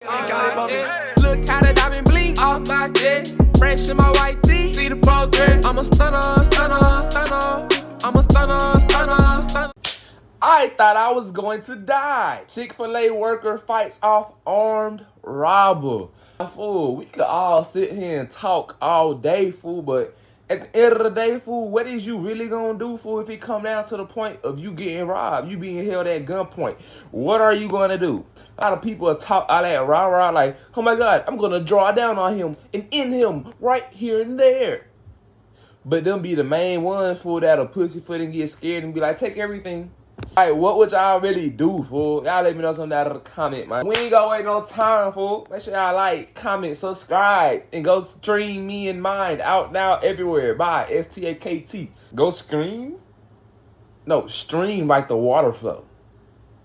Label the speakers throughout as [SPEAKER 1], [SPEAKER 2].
[SPEAKER 1] Look how the diamond blink off my jet. Fresh in my white tee. See the progress. I'm a stunner, stunner, stunner. I'm a stunner, stunner, stunner. I thought I was going to die. Chick-fil-A worker fights off armed robber. Fool, we could all sit here and talk all day, fool, but at the end of the day, fool, what is you really gonna do, fool, if it come down to the point of you getting robbed, you being held at gunpoint? What are you gonna do? A lot of people talk all that rah-rah like, oh my God, I'm gonna draw down on him and end him right here and there. But them be the main ones, fool, that'll pussyfoot and get scared and be like, take everything. Alright, what would y'all really do, fool? Y'all let me know something out of the comment, man. We ain't gonna wait no time, fool. Make sure y'all like, comment, subscribe, and go stream me and mine out now everywhere. Bye, S-T-A-K-T. Go stream? No, stream like the water flow.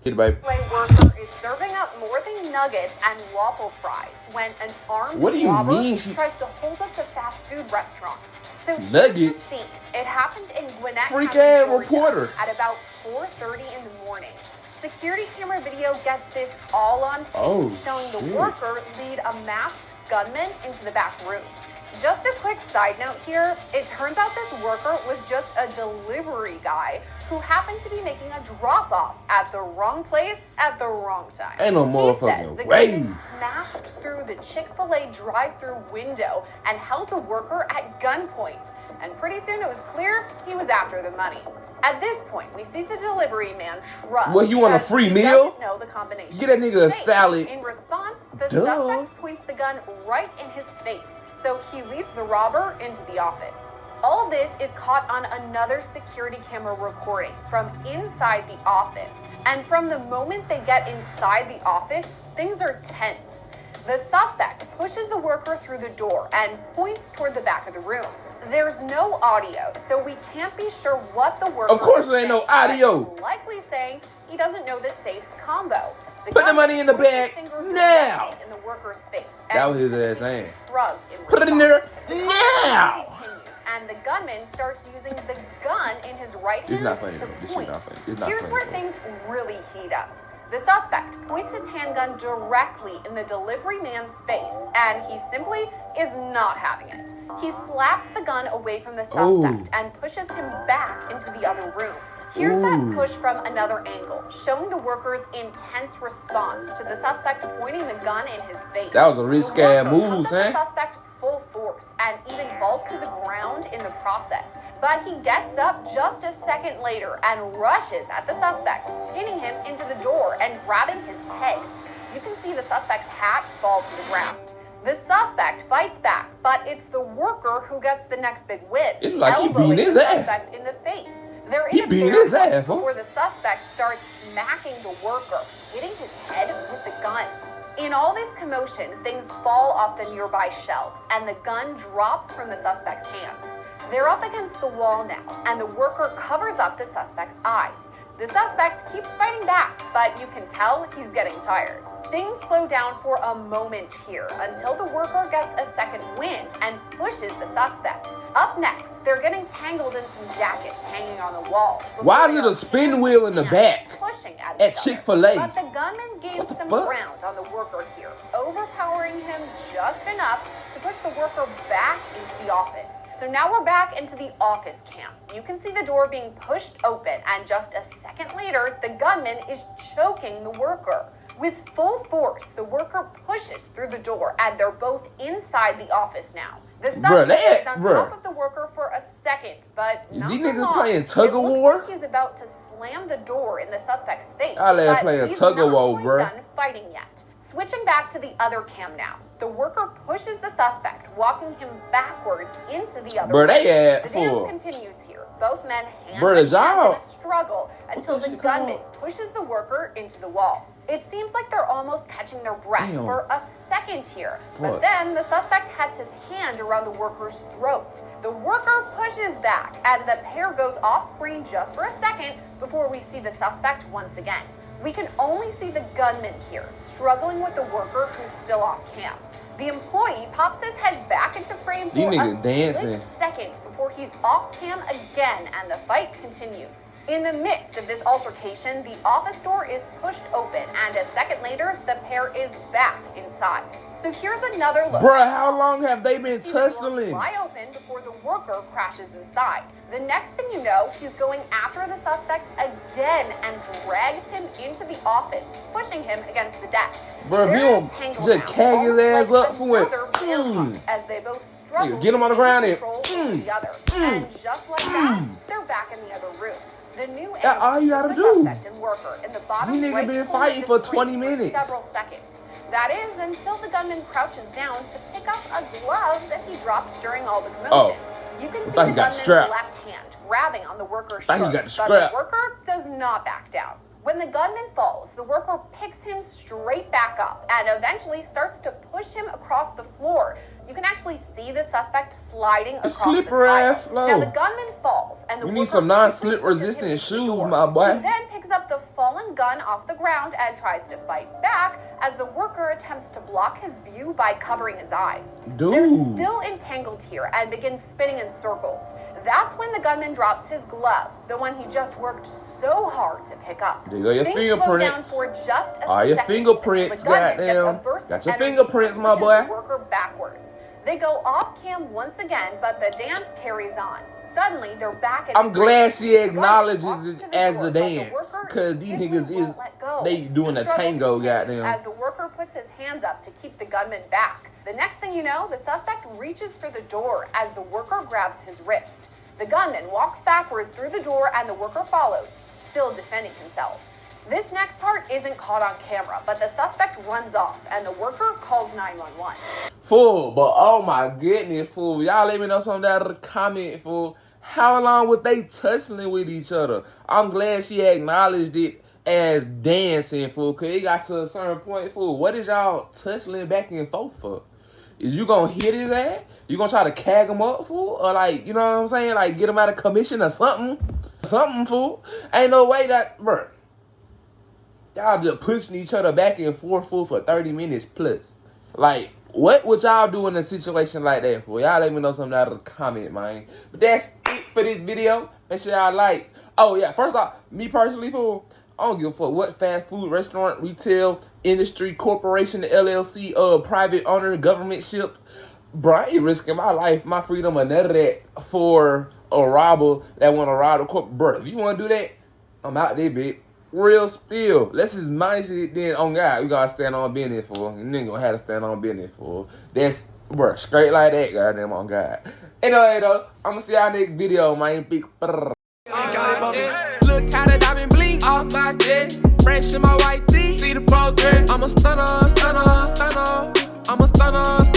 [SPEAKER 1] Get it, baby.
[SPEAKER 2] Worker is serving up more than nuggets and waffle fries when an armed robber tries to hold up the fast food restaurant. So
[SPEAKER 1] nuggets?
[SPEAKER 2] Here's the scene. It happened in Gwinnett
[SPEAKER 1] Freak
[SPEAKER 2] County,
[SPEAKER 1] ass
[SPEAKER 2] Georgia,
[SPEAKER 1] reporter.
[SPEAKER 2] at about 4:30 in the morning. Security camera video gets this all on tape, showing the worker lead a masked gunman into the back room. Just a quick side note here, it turns out this worker was just a delivery guy who happened to be making a drop-off at the wrong place at the wrong time.
[SPEAKER 1] Ain't no motherfucking way.
[SPEAKER 2] Gunman smashed through the Chick-fil-A drive-thru window and held the worker at gunpoint. And pretty soon it was clear he was after the money. At this point, we see the delivery man shrug.
[SPEAKER 1] What, you want a free meal?
[SPEAKER 2] Know the combination.
[SPEAKER 1] Get that nigga a salad.
[SPEAKER 2] In response, the suspect points the gun right in his face, so he leads the robber into the office. All this is caught on another security camera recording from inside the office. And from the moment they get inside the office, things are tense. The suspect pushes the worker through the door and points toward the back of the room. There's no audio, so we can't be sure what the worker
[SPEAKER 1] Of course there ain't no audio.
[SPEAKER 2] He's likely saying he doesn't know the safe's combo.
[SPEAKER 1] Put the money in the bag now.
[SPEAKER 2] In the worker's face.
[SPEAKER 1] That was his ass saying.
[SPEAKER 2] Put
[SPEAKER 1] it in there now.
[SPEAKER 2] And the gunman starts using the gun in his right hand to point. Here's where things really heat up. The suspect points his handgun directly in the delivery man's face, and he simply is not having it. He slaps the gun away from the suspect and pushes him back into the other room. Here's that push from another angle, showing the worker's intense response to the suspect pointing the gun in his face.
[SPEAKER 1] That was a risque move,
[SPEAKER 2] The suspect full force and even falls to the ground in the process. But he gets up just a second later and rushes at the suspect, pinning him into the door and grabbing his head. You can see the suspect's hat fall to the ground. The suspect fights back, but it's the worker who gets the next big win.
[SPEAKER 1] It's like he beating his
[SPEAKER 2] the
[SPEAKER 1] ass.
[SPEAKER 2] Suspect in the face. They're
[SPEAKER 1] He
[SPEAKER 2] in a
[SPEAKER 1] beating
[SPEAKER 2] fair
[SPEAKER 1] his
[SPEAKER 2] fight
[SPEAKER 1] ass,
[SPEAKER 2] before the suspect starts smacking the worker, hitting his head with the gun. In all this commotion, things fall off the nearby shelves, and the gun drops from the suspect's hands. They're up against the wall now, and the worker covers up the suspect's eyes. The suspect keeps fighting back, but you can tell he's getting tired. Things slow down for a moment here until the worker gets a second wind and pushes the suspect. Up next, they're getting tangled in some jackets hanging on the wall.
[SPEAKER 1] Why is it a spin wheel in the back
[SPEAKER 2] pushing
[SPEAKER 1] at Chick-fil-A?
[SPEAKER 2] But the gunman gains some ground on the worker here, overpowering him just enough to push the worker back into the office. So now we're back into the office cam. You can see the door being pushed open, and just a second later, the gunman is choking the worker. With full force, the worker pushes through the door, and they're both inside the office now. The suspect is on top of the worker for a second, but not
[SPEAKER 1] these
[SPEAKER 2] for
[SPEAKER 1] niggas
[SPEAKER 2] long.
[SPEAKER 1] playing tug-of-war?
[SPEAKER 2] Like he's about to slam the door in the suspect's face,
[SPEAKER 1] I'll play a tug-of-war, bro.
[SPEAKER 2] Done fighting yet. Switching back to the other cam now. The worker pushes the suspect, walking him backwards into the other room. The dance continues here. Both men hands in a struggle until the gunman pushes the worker into the wall. It seems like they're almost catching their breath for a second here. But then the suspect has his hand around the worker's throat. The worker pushes back, and the pair goes off screen just for a second before we see the suspect once again. We can only see the gunman here, struggling with the worker who's still off cam. The employee pops his head back into frame
[SPEAKER 1] These
[SPEAKER 2] for a
[SPEAKER 1] niggas dancing.
[SPEAKER 2] split second before he's off cam again, and the fight continues. In the midst of this altercation, the office door is pushed open, and a second later, the pair is back inside. So here's another look.
[SPEAKER 1] Bruh, how long have they been
[SPEAKER 2] See the door
[SPEAKER 1] tussling?
[SPEAKER 2] fly open before the worker crashes inside. The next thing you know, he's going after the suspect again and drags him into the office, pushing him against the desk.
[SPEAKER 1] Bro, if you
[SPEAKER 2] They're
[SPEAKER 1] don't
[SPEAKER 2] entangled
[SPEAKER 1] just
[SPEAKER 2] now,
[SPEAKER 1] cag his
[SPEAKER 2] almost
[SPEAKER 1] ass
[SPEAKER 2] like
[SPEAKER 1] up for what?
[SPEAKER 2] another bear hug, as they both struggle
[SPEAKER 1] Get him on the
[SPEAKER 2] to
[SPEAKER 1] ground
[SPEAKER 2] gain
[SPEAKER 1] and
[SPEAKER 2] control over the other. And just like that, they're back in the other room. The new
[SPEAKER 1] That's all you
[SPEAKER 2] shows
[SPEAKER 1] gotta
[SPEAKER 2] the
[SPEAKER 1] do.
[SPEAKER 2] suspect and worker in the bottom
[SPEAKER 1] These niggas
[SPEAKER 2] right
[SPEAKER 1] been
[SPEAKER 2] corner
[SPEAKER 1] fighting
[SPEAKER 2] of the
[SPEAKER 1] for 20
[SPEAKER 2] screen
[SPEAKER 1] minutes.
[SPEAKER 2] several seconds. That is until the gunman crouches down to pick up a glove that he dropped during all the commotion. You can see
[SPEAKER 1] thought
[SPEAKER 2] the
[SPEAKER 1] he got
[SPEAKER 2] gunman's
[SPEAKER 1] strapped.
[SPEAKER 2] left hand grabbing on the worker's
[SPEAKER 1] Thought he
[SPEAKER 2] shirt,
[SPEAKER 1] got
[SPEAKER 2] but
[SPEAKER 1] strapped.
[SPEAKER 2] the worker does not back down. When the gunman falls, the worker picks him straight back up and eventually starts to push him across the floor. You can actually see the suspect sliding across the
[SPEAKER 1] slippery
[SPEAKER 2] tile.
[SPEAKER 1] ass floor.
[SPEAKER 2] Now the gunman falls, and the
[SPEAKER 1] You
[SPEAKER 2] worker
[SPEAKER 1] need some non-slip
[SPEAKER 2] quickly pushes him
[SPEAKER 1] resistant
[SPEAKER 2] into the
[SPEAKER 1] shoes,
[SPEAKER 2] door.
[SPEAKER 1] my boy.
[SPEAKER 2] He then picks up the fallen gun off the ground and tries to fight back as the worker attempts to block his view by covering his eyes.
[SPEAKER 1] Dude.
[SPEAKER 2] They're still entangled here and begin spinning in circles. That's when the gunman drops his glove, the one he just worked so hard to pick up.
[SPEAKER 1] There go your
[SPEAKER 2] Things slow down
[SPEAKER 1] fingerprints.
[SPEAKER 2] for just a
[SPEAKER 1] All your
[SPEAKER 2] second
[SPEAKER 1] fingerprints,
[SPEAKER 2] until the gunman gets a
[SPEAKER 1] goddamn.
[SPEAKER 2] burst
[SPEAKER 1] Got
[SPEAKER 2] of
[SPEAKER 1] your
[SPEAKER 2] energy
[SPEAKER 1] fingerprints,
[SPEAKER 2] and
[SPEAKER 1] my
[SPEAKER 2] pushes
[SPEAKER 1] boy.
[SPEAKER 2] the worker backwards. They go off cam once again, but the dance carries on. Suddenly, they're back in
[SPEAKER 1] I'm
[SPEAKER 2] frame.
[SPEAKER 1] glad she
[SPEAKER 2] The gunman
[SPEAKER 1] acknowledges
[SPEAKER 2] walks
[SPEAKER 1] it
[SPEAKER 2] to the
[SPEAKER 1] as
[SPEAKER 2] door,
[SPEAKER 1] the
[SPEAKER 2] but the
[SPEAKER 1] dance,
[SPEAKER 2] worker
[SPEAKER 1] cause these
[SPEAKER 2] simply
[SPEAKER 1] niggas
[SPEAKER 2] won't
[SPEAKER 1] is
[SPEAKER 2] let go.
[SPEAKER 1] they doing
[SPEAKER 2] The
[SPEAKER 1] a
[SPEAKER 2] struggle
[SPEAKER 1] tango,
[SPEAKER 2] continues
[SPEAKER 1] goddamn.
[SPEAKER 2] as the worker puts his hands up to keep the gunman back. The next thing you know, the suspect reaches for the door as the worker grabs his wrist. The gunman walks backward through the door and the worker follows, still defending himself. This next part isn't caught on camera, but the suspect runs off and the worker calls 911.
[SPEAKER 1] Fool, but oh my goodness, fool. Y'all let me know something down in the comment, fool. How long was they tussling with each other? I'm glad she acknowledged it as dancing, fool, cause it got to a certain point, fool. What is y'all tussling back and forth for? Is you gonna hit his ass? You gonna try to cag him up, fool? Or like, you know what I'm saying? Like get him out of commission or something? Something, fool. Ain't no way that, bruh. Y'all just pushing each other back and forth, fool, for 30 minutes plus. Like, what would y'all do in a situation like that, fool? Y'all let me know something out of the comment, man. But that's it for this video. Make sure y'all like. Oh, yeah. First off, me personally, fool, I don't give a fuck what fast food, restaurant, retail, industry, corporation, LLC, private owner, government ship. Bro, I ain't risking my life, my freedom, or none of that for a robber that want to rob a corp. Bro, if you want to do that, I'm out there, bitch. Real spill. Let's just mind shit then on God. We gotta stand on business for. You ain't gonna have to stand on business for. That's, bro, straight like that, goddamn on God. Anyway, though, I'm gonna see y'all next video, man. Big brr. Look how the diamond blink off my jet. Fresh in my white tee. See the progress. I'm a stunner, stunner, stunner. I'm a stunner, stunner.